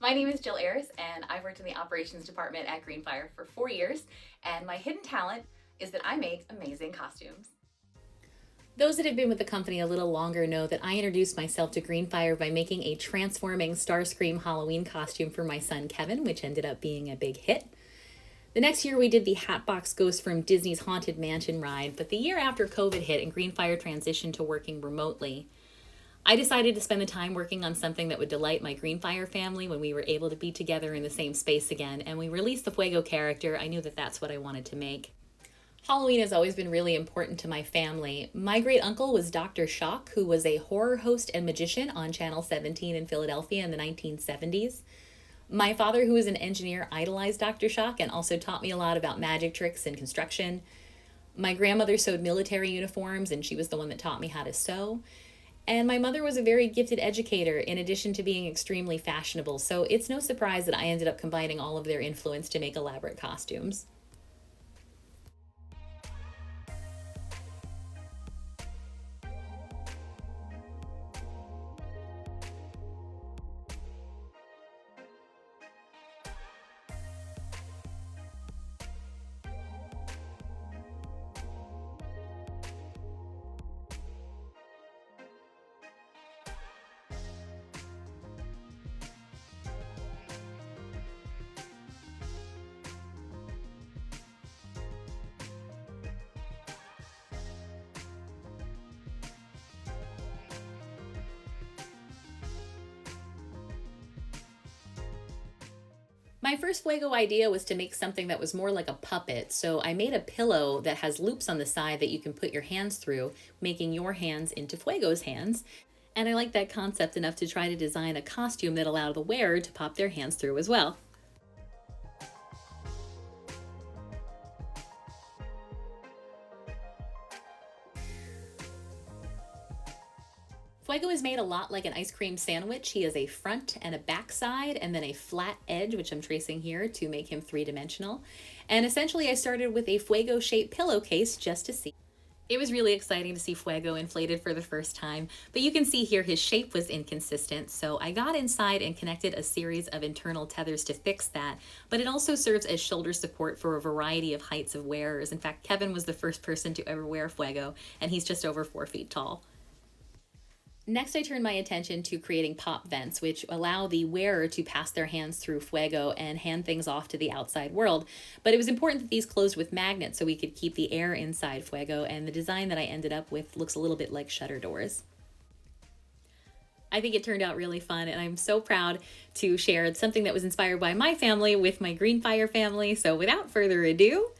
My name is Jill Ayres, and I've worked in the operations department at Greenphire for 4 years, and my hidden talent is that I make amazing costumes. Those that have been with the company a little longer know that I introduced myself to Greenphire by making a transforming Starscream Halloween costume for my son Kevin, which ended up being a big hit. The next year we did the Hatbox Ghost from Disney's Haunted Mansion ride, but the year after COVID hit and Greenphire transitioned to working remotely, I decided to spend the time working on something that would delight my Greenphire family when we were able to be together in the same space again, and we released the Fuego character. I knew that that's what I wanted to make. Halloween has always been really important to my family. My great uncle was Dr. Shock, who was a horror host and magician on Channel 17 in Philadelphia in the 1970s. My father, who was an engineer, idolized Dr. Shock and also taught me a lot about magic tricks and construction. My grandmother sewed military uniforms, and she was the one that taught me how to sew. And my mother was a very gifted educator in addition to being extremely fashionable, so it's no surprise that I ended up combining all of their influence to make elaborate costumes. My first Fuego idea was to make something that was more like a puppet, so I made a pillow that has loops on the side that you can put your hands through, making your hands into Fuego's hands. And I liked that concept enough to try to design a costume that allowed the wearer to pop their hands through as well. Fuego is made a lot like an ice cream sandwich. He has a front and a back side and then a flat edge, which I'm tracing here to make him three-dimensional. And essentially I started with a Fuego-shaped pillowcase just to see. It was really exciting to see Fuego inflated for the first time, but you can see here his shape was inconsistent, so I got inside and connected a series of internal tethers to fix that, but it also serves as shoulder support for a variety of heights of wearers. In fact, Kevin was the first person to ever wear Fuego, and he's just over 4 feet tall. Next, I turned my attention to creating pop vents, which allow the wearer to pass their hands through Fuego and hand things off to the outside world. But it was important that these closed with magnets so we could keep the air inside Fuego, and the design that I ended up with looks a little bit like shutter doors. I think it turned out really fun, and I'm so proud to share something that was inspired by my family with my Greenphire family. So without further ado,